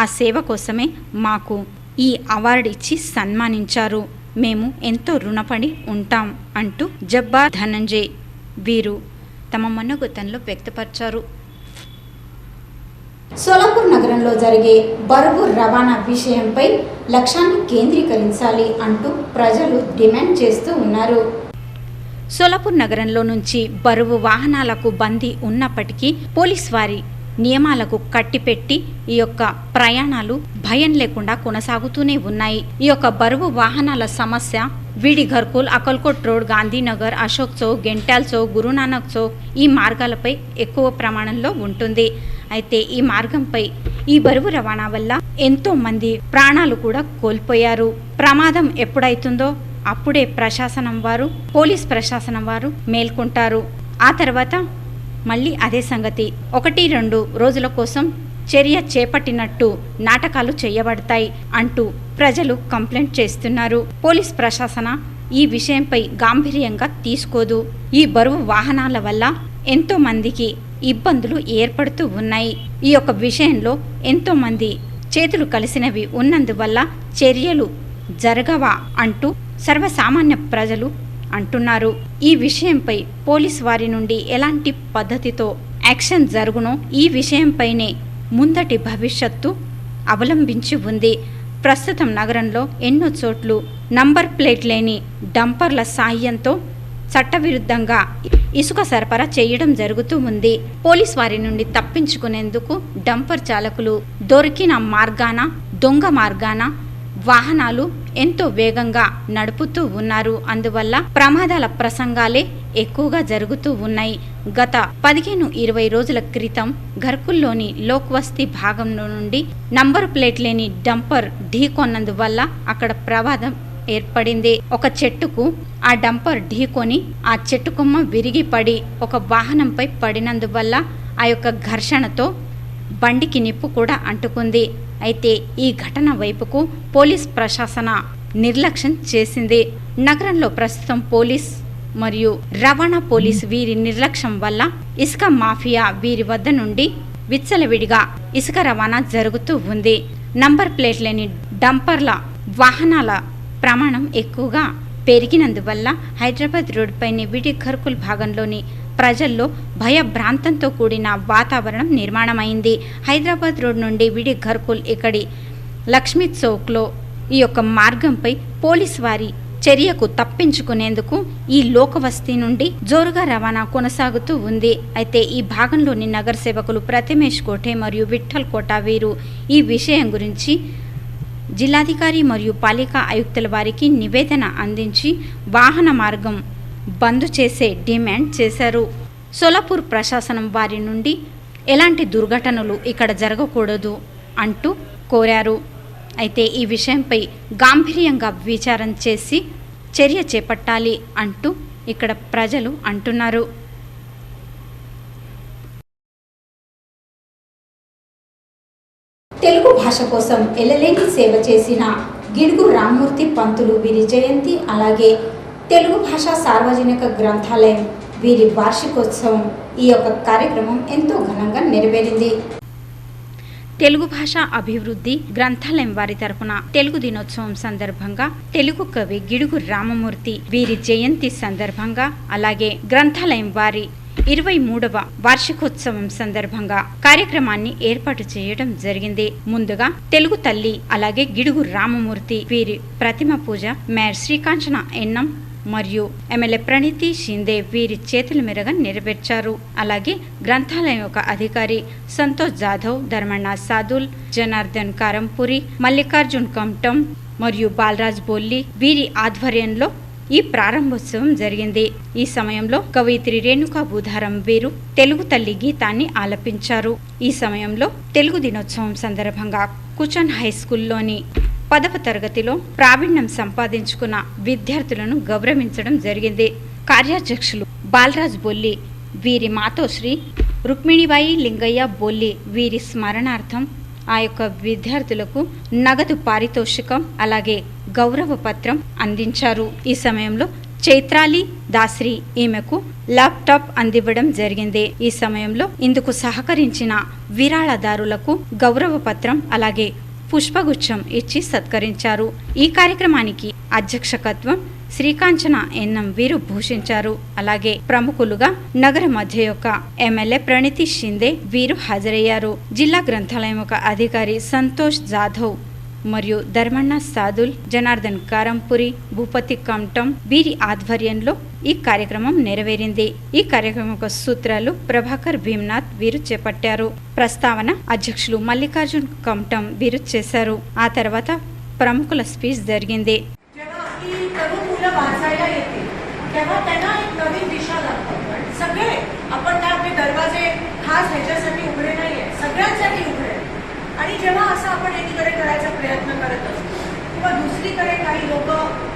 ఆ సేవ కోసమే మాకు ఈ అవార్డు ఇచ్చి సన్మానించారు. మేము ఎంతో రుణపడి ఉంటాం అంటూ జబ్బార్ ధనంజయ్ వీరు తమ మనోగతంలో వ్యక్తపరిచారు. సోలాపూర్ నగరంలో జరిగే బరువు రవాణా విషయంపై లక్ష్యాన్ని కేంద్రీకరించాలి అంటూ ప్రజలు డిమాండ్ చేస్తూ ఉన్నారు. సోలాపూర్ నగరంలో నుంచి బరువు వాహనాలకు బందీ ఉన్నప్పటికీ పోలీస్ వారి నియమాలకు కట్టిపెట్టి ఈ యొక్క ప్రయాణాలు భయం లేకుండా కొనసాగుతూనే ఉన్నాయి. ఈ యొక్క బరువు వాహనాల సమస్య విడి ఘర్కుల్, అకల్కోట్ రోడ్, గాంధీనగర్, అశోక్ చౌక్, గెంటాల్ చౌక్, గురునానక్ చౌక్ ఈ మార్గాలపై ఎక్కువ ప్రమాణంలో ఉంటుంది. అయితే ఈ మార్గంపై ఈ బరువు రవాణా వల్ల ఎంతో మంది ప్రాణాలు కూడా కోల్పోయారు. ప్రమాదం ఎప్పుడైతుందో అప్పుడే ప్రశాసనం వారు, పోలీస్ ప్రశాసనం వారు మేల్కొంటారు. ఆ తర్వాత మళ్ళీ అదే సంగతి 1-2 రోజుల కోసం చర్య చేపట్టినట్టు నాటకాలు చేయబడతాయి అంటూ ప్రజలు కంప్లైంట్ చేస్తున్నారు. పోలీస్ ప్రశాసన ఈ విషయంపై గాంభీర్యంగా తీసుకోదు. ఈ బరువు వాహనాల వల్ల ఎంతో మందికి ఇబ్బందులు ఏర్పడుతూ ఉన్నాయి. ఈ యొక్క విషయంలో ఎంతో మంది చేతులు కలిసినవి ఉన్నందువల్ల చర్యలు జరగవా అంటూ సర్వసామాన్య ప్రజలు అంటున్నారు. ఈ విషయంపై పోలీస్ వారి నుండి ఎలాంటి పద్ధతితో యాక్షన్ జరుగునో ఈ విషయంపైనే ముందటి భవిష్యత్తు అవలంబించి ఉంది. ప్రస్తుతం నగరంలో ఎన్నో చోట్లు నంబర్ ప్లేట్ లేని డంపర్ల సాయంతో చట్టవిరుద్ధంగా ఇసుక సరఫరా చేయడం జరుగుతూ ఉంది. పోలీస్ వారి నుండి తప్పించుకునేందుకు డంపర్ చాలకులు దొరికిన మార్గాన, దొంగ మార్గాన వాహనాలు ఎంతో వేగంగా నడుపుతూ ఉన్నారు. అందువల్ల ప్రమాదాల ప్రసంగాలే ఎక్కువగా జరుగుతూ ఉన్నాయి. గత 15-20 రోజుల క్రితం ఘర్కుల్లోని లోక్వస్తీ భాగంలో నుండి నంబర్ ప్లేట్ లేని డంపర్ ఢీకొన్నందువల్ల అక్కడ ప్రమాదం ఏర్పడింది. ఒక చెట్టుకు ఆ డంపర్ ఢీకొని ఆ చెట్టు కొమ్మ విరిగి పడి ఒక వాహనంపై పడినందువల్ల ఆ యొక్క ఘర్షణతో బండికి నిప్పు కూడా అంటుకుంది. అయితే ఈ ఘటన వైపుకు పోలీస్ ప్రశాసన నిర్లక్ష్యం చేసింది. నగరంలో ప్రస్తుతం పోలీస్ మరియు రవాణా పోలీసు వీరి నిర్లక్ష్యం వల్ల ఇసుక మాఫియా వీరి వద్ద నుండి విచ్చలవిడిగా ఇసుక రవాణా జరుగుతూ ఉంది. నంబర్ ప్లేట్ లేని డంపర్ల వాహనాల ప్రమాణం ఎక్కువగా పెరిగినందువల్ల హైదరాబాద్ రోడ్డుపైని విడి ఘర్కుల్ భాగంలోని ప్రజల్లో భయభ్రాంతంతో కూడిన వాతావరణం నిర్మాణమైంది. హైదరాబాద్ రోడ్ నుండి విడి ఘర్కుల్ ఇక్కడి లక్ష్మీ చౌక్లో ఈ యొక్క మార్గంపై పోలీస్ వారి చర్యకు తప్పించుకునేందుకు ఈ లోకవస్తీ నుండి జోరుగా రవాణా కొనసాగుతూ ఉంది. అయితే ఈ భాగంలోని నగర సేవకులు ప్రతిమేష్ కోఠే మరియు విఠల్ కోట వీరు ఈ విషయం గురించి జిల్లాధికారి మరియు పాలికా ఆయుక్తుల వారికి నివేదన అందించి వాహన మార్గం బంద్ చేసే డిమాండ్ చేశారు. సోలాపూర్ ప్రశాసనం వారి నుండి ఎలాంటి దుర్ఘటనలు ఇక్కడ జరగకూడదు అంటూ కోరారు. అయితే ఈ విషయంపై గాంభీర్యంగా విచారణ చేసి చర్య చేపట్టాలి అంటూ ఇక్కడ ప్రజలు అంటున్నారు. తెలుగు భాష కోసం ఎల్లలేని సేవ చేసిన గిడుగు రామ్మూర్తి పంతులు వీరి జయంతి, అలాగే తెలుగు భాష సార్వజనిక గ్రంథాలయం వీరి వార్షికోత్సవం ఈ యొక్క కార్యక్రమం ఎంతో ఘనంగా నెరవేరింది. తెలుగు భాష అభివృద్ధి గ్రంథాలయం వారి తరపున తెలుగు దినోత్సవం సందర్భంగా తెలుగు కవి గిడుగు రామమూర్తి వీరి జయంతి సందర్భంగా, అలాగే గ్రంథాలయం వారి 23వ వార్షికోత్సవం సందర్భంగా కార్యక్రమాన్ని ఏర్పాటు చేయడం జరిగింది. ముందుగా తెలుగు తల్లి అలాగే గిడుగు రామమూర్తి వీరి ప్రతిమ పూజ మేయర్ శ్రీకాంచన ఎన్నం మరియు ఎమ్మెల్యే ప్రణీతి షిందే వీరి చేతుల మీదుగా నెరవేర్చారు. అలాగే గ్రంథాలయం యొక్క అధికారి సంతోష్ జాధవ్, ధర్మಣ್ణ సాదుల్, జనార్దన్ కారంపురి, మల్లికార్జున్ కమ్టం మరియు బాలరాజ్ బొల్లి వీరి ఆధ్వర్యంలో ఈ ప్రారంభోత్సవం జరిగింది. ఈ సమయంలో కవయిత్రి రేణుకా బూధారం వీరు తెలుగు తల్లి గీతాన్ని ఆలపించారు. ఈ సమయంలో తెలుగు దినోత్సవం సందర్భంగా కుచన్ హై స్కూల్లోని 10వ తరగతిలో ప్రావీణ్యం సంపాదించుకున్న విద్యార్థులను గౌరవించడం జరిగింది. కార్యాధ్యక్షులు బాలరాజ్ బొల్లి వీరి మాతోశ్రీ రుక్మిణిబాయి లింగయ్య బొల్లి వీరి స్మరణార్థం ఆ యొక్క విద్యార్థులకు నగదు పారితోషికం అలాగే గౌరవ పత్రం అందించారు. ఈ సమయంలో చైత్రాలి దాశ్రీ ఈమెకు ల్యాప్టాప్ అందివ్వడం జరిగింది. ఈ సమయంలో ఇందుకు సహకరించిన విరాళదారులకు గౌరవ పత్రం అలాగే పుష్పగుచ్చం ఇచ్చి సత్కరించారు. ఈ కార్యక్రమానికి అధ్యక్షకత్వం శ్రీకాంచన ఎన్నం వీరు భూషించారు. అలాగే ప్రముఖులుగా నగర మధ్య యొక్క ఎమ్మెల్యే ప్రణీతి షిందే వీరు హాజరయ్యారు. జిల్లా గ్రంథాలయం యొక్క అధికారి సంతోష్ జాధవ్ మరియు ధర్మಣ್ణ సాదుల్, జనార్దన్ కారంపురి, భూపతి కమ్టం వీరి ఆధ్వర్యంలో ఈ కార్యక్రమం నెరవేరింది. ఈ కార్యక్రమం యొక్క సూత్రాలు ప్రభాకర్ భీమ్నాథ్ వీరు చేపట్టారు. ప్రస్తావన అధ్యక్షులు మల్లికార్జున్ కమ్టం వీరు చేశారు. ఆ తర్వాత ప్రముఖుల స్పీచ్ జరిగింది. वाचायला येते तेव्हा त्यांना एक नवीन दिशा लागते. सगळे आपण काय आपले दरवाजे खास ह्याच्यासाठी उघडे नाहीये, सगळ्यांसाठी उघडे. आणि जेव्हा असं आपण एकीकडे करायचा प्रयत्न करत असतो किंवा दुसरीकडे काही लोक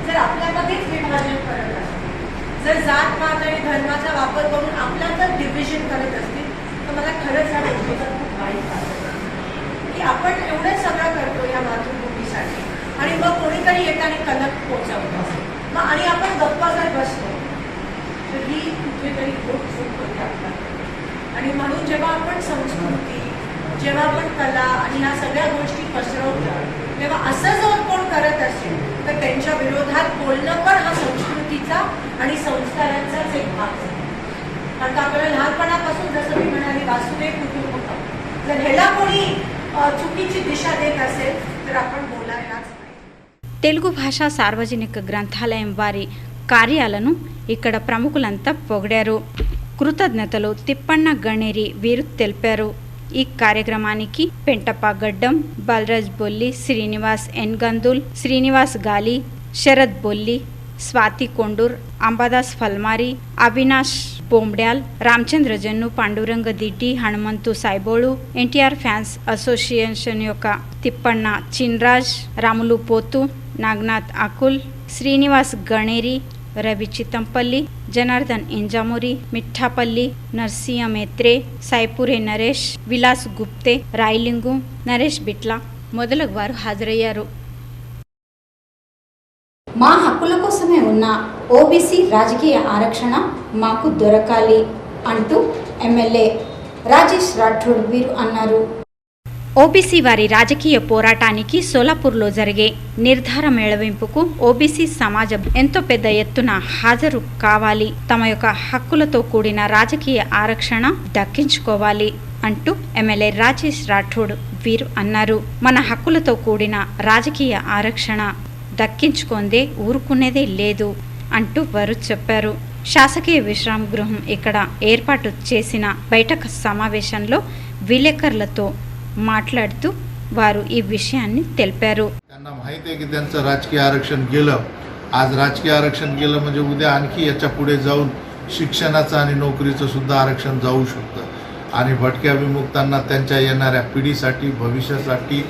जर आपल्यामध्येच विभाजन करत असतील, जर जात पात आणि धर्माचा वापर करून आपल्यातच डिव्हिजन करत असतील तर मला खरंच ह्या गोष्टीचा खूप वाईट वाटतं की आपण एवढं सगळं करतो या मातृभूमीसाठी आणि मग कोणीतरी येताना कलक पोचवतो आणि आपण गप्पा जर बसतो तर ही कुठेतरी खूप चूक होते आपल्याला. आणि म्हणून जेव्हा आपण संस्कृती, जेव्हा आपण कला आणि ह्या सगळ्या गोष्टी पसरवतो तेव्हा असं जर कोण करत असेल तर त्यांच्या विरोधात बोलणं पण हा संस्कृतीचा आणि संस्कारांचाच एक भाग आहे. कारण आपल्याला लहानपणापासून जसं मी म्हणाली वासुदेव कुटुंबकम, जर ह्याला कोणी चुकीची दिशा देत असेल तर आपण बोलायलाच. తెలుగు భాషా సార్వజనిక గ్రంథాలయం వారి కార్యాలను ఇక్కడ ప్రముఖులంతా పొగిడారు. కృతజ్ఞతలు తిప్పಣ್ణ గణేరి వీరు తెలిపారు. ఈ కార్యక్రమానికి పెంటప్ప గడ్డం, బాలరాజ్ బొల్లి, శ్రీనివాస్ ఎన్ గందుల్, శ్రీనివాస్ గాలి, శరద్ బొల్లి, స్వాతి కొండూర్, అంబాదాస్ ఫల్మారి, అవినాష్ బొంబ్డ్యాల్, రామచంద్ర జన్ను, పాండురంగ దిడ్డి, హనుమంతు సాయిబోళు, ఎన్టీఆర్ ఫ్యాన్స్ అసోసియేషన్ యొక్క తిప్పಣ್ణ చిన్రాజ్, రాములు పోతు, నాగనాథ్ అకుల్, శ్రీనివాస్ గణేరి, రవి చిత్తంపల్లి, జనార్దన్ ఇంజామురి, మిఠాపల్లి, నర్సియ మేత్రే, సాయిపురే నరేష్, విలాస్ గుప్తే, రాయిలింగు, నరేష్ బిట్లా మొదలగు వారు హాజరయ్యారు. మా హక్కుల కోసమే ఉన్న ఓబీసీ రాజకీయ ఆరక్షణ మాకు దొరకాలి అంటూ ఎమ్మెల్యే రాజేష్ రాఠోడ్ వీరు అన్నారు. ఓబీసీ వారి రాజకీయ పోరాటానికి సోలాపూర్లో జరిగే నిర్ధార మేళవింపుకు ఓబీసీ సమాజం ఎంతో పెద్ద ఎత్తున హాజరు కావాలి, తమ యొక్క హక్కులతో కూడిన రాజకీయ ఆరక్షణ దక్కించుకోవాలి అంటూ ఎమ్మెల్యే రాజేష్ రాఠోడ్ వీరు అన్నారు. మన హక్కులతో కూడిన రాజకీయ ఆరక్షణ దక్కించుకుందే ఊరుకునేదే లేదు అంటూ వారు చెప్పారు. శాసకీయ విశ్రామ గృహం ఇక్కడ ఏర్పాటు చేసిన బైఠక్ సమావేశంలో విలేకరులతో మాట్లాడుతూ వారు ఈ విషయాన్ని తెలిపారు. त्यांना माहिती आहे की त्यांचं राजकीय आरक्षण गेलं, आज राजकीय आरक्षण गेलं म्हणजे उद्या आणखी याच्या पुढे जाऊन शिक्षणाचं आणि नोकरीचं सुद्धा आरक्षण जाऊ शकतं आणि भटक्या विमुक्तांना त्यांच्या येणाऱ्या पिढीसाठी, भविष्यासाठी,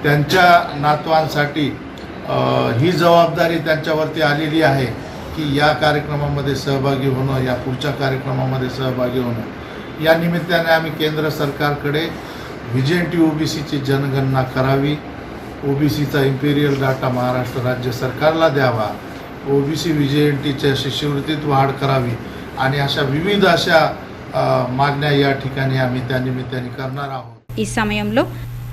त्यांच्या नातवांसाठी ही जबाबदारी त्यांच्यावरती आलेली आहे की या कार्यक्रमामध्ये सहभागी होणं, या पुढच्या कार्यक्रमामध्ये सहभागी होणं. या निमित्ताने आम्ही केंद्र सरकारकडे व्हिजेंटी ओबीसीची जनगणना करावी, ओबीसीचा इम्पेरियल डाटा महाराष्ट्र राज्य सरकारला द्यावा, ओबीसी व्हिजेंटीच्या शिष्यवृत्तीत वाढ करावी आणि अशा विविध अशा मागण्या या ठिकाणी आम्ही त्या निमित्ताने करणार आहोत. ఈ సమయంలో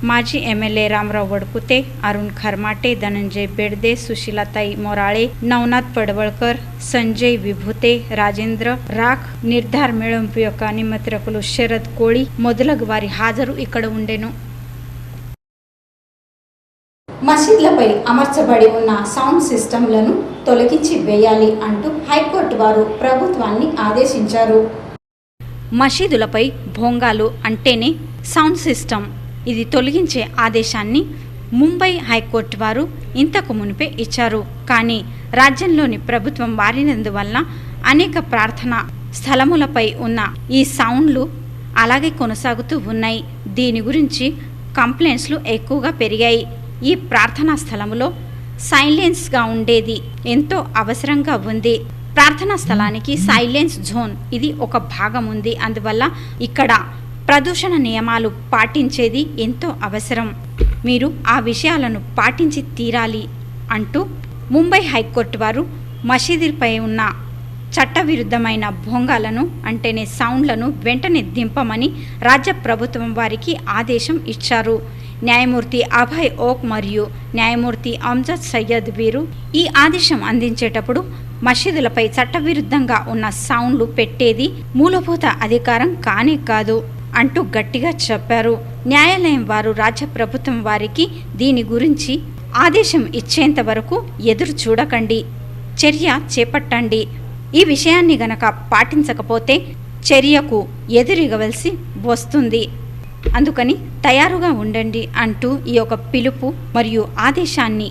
माजी एमएलए रामराव वडकुते, अरुण खरमाटे, धनंजय बेडदे, सुशीलाताई मोराळे, नवनाथ पडवळकर, संजय विभूते, राजेंद्र राख, निर्धार मेळंपु యొక్క నిమిత్రకులు శరత్ కోళి మొదలగు వారి హాజరు ఇక్కడ ఉండెను. మసీద్లపై అమర్చబడి ఉన్న సౌండ్ సిస్టంలను తొలగించి వేయాలి అంటూ హైకోర్టు వారు ప్రభుత్వాన్ని ఆదేశించారు. మసీదులపై భోంగాలు అంటేనే సౌండ్ సిస్టమ్, ఇది తొలగించే ఆదేశాన్ని ముంబై హైకోర్టు వారు ఇంతకు మునిపే ఇచ్చారు. కానీ రాజ్యంలోని ప్రభుత్వం మారినందువల్ల అనేక ప్రార్థనా స్థలములపై ఉన్న ఈ సౌండ్లు అలాగే కొనసాగుతూ ఉన్నాయి. దీని గురించి కంప్లైంట్స్లు ఎక్కువగా పెరిగాయి. ఈ ప్రార్థనా స్థలములో సైలెన్స్గా ఉండేది ఎంతో అవసరంగా ఉంది. ప్రార్థనా స్థలానికి సైలెన్స్ జోన్ ఇది ఒక భాగం ఉంది. అందువల్ల ఇక్కడ ప్రదూషణ నియమాలు పాటించేది ఎంతో అవసరం. మీరు ఆ విషయాలను పాటించి తీరాలి అంటూ ముంబై హైకోర్టు వారు మసీదుపై ఉన్న చట్టవిరుద్ధమైన భోంగాలను అంటేనే సౌండ్లను వెంటనే దింపమని రాజ్య ప్రభుత్వం వారికి ఆదేశం ఇచ్చారు. న్యాయమూర్తి అభయ్ ఓక్ మరియు న్యాయమూర్తి అమ్జద్ సయ్యద్ వీరు ఈ ఆదేశం అందించేటప్పుడు మసీదులపై చట్టవిరుద్ధంగా ఉన్న సౌండ్లు పెట్టేది మూలభూత అధికారం కానే కాదు అంటూ గట్టిగా చెప్పారు. న్యాయాలయం వారు రాజ్య ప్రభుత్వం వారికి దీని గురించి ఆదేశం ఇచ్చేంత వరకు ఎదురు చూడకండి, చర్య చేపట్టండి. ఈ విషయాన్ని గనక పాటించకపోతే చర్యకు ఎదురిగవలసి వస్తుంది. అందుకని తయారుగా ఉండండి అంటూ ఈ యొక్క పిలుపు మరియు ఆదేశాన్ని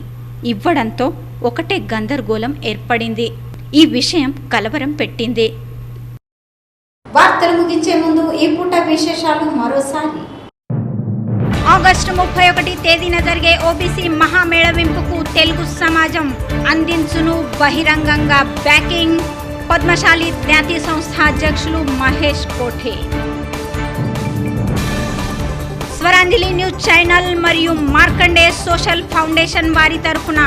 ఇవ్వడంతో ఒకటే గందరగోళం ఏర్పడింది. ఈ విషయం కలవరం పెట్టింది. వార్తలు ముగించే ముందు ఈ పూట విశేషాలు మరోసారి. ఆగస్టు 31 తేదీన జరిగే ఓబీసీ మహామేళవింపుకు తెలుగు సమాజం అందించును బహిరంగంగా బ్యాకింగ్. పద్మశాలి జ్ఞాతి సంస్థ అధ్యక్షులు మహేష్ కోఠే. స్వరాంజలి న్యూస్ ఛానల్ మరియు మార్కండే సోషల్ ఫౌండేషన్ వారి తరఫున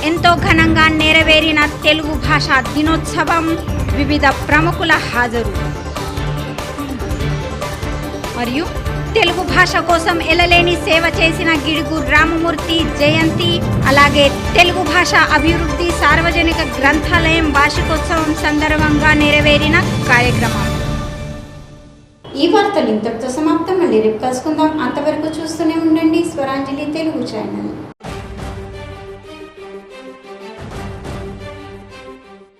ఎంతో ఘనంగా నెరవేరిన తెలుగు భాషా దినోత్సవం. వివిధ ప్రముఖుల హాజరు మరియు తెలుగు భాష కోసం ఎలలేని సేవ చేసిన గిడుగు రామమూర్తి జయంతి, అలాగే తెలుగు భాష అభివృద్ధి సార్వజనిక గ్రంథాలయం వార్షికోత్సవం సందర్భంగా నెరవేరిన కార్యక్రమం. ఈ వార్తలు ఇంతటితో సమాప్తం. మళ్ళీ రేపు కలుసుకుందాం. అంతవరకు చూస్తూనే ఉండండి స్వరాంజలి తెలుగు ఛానల్.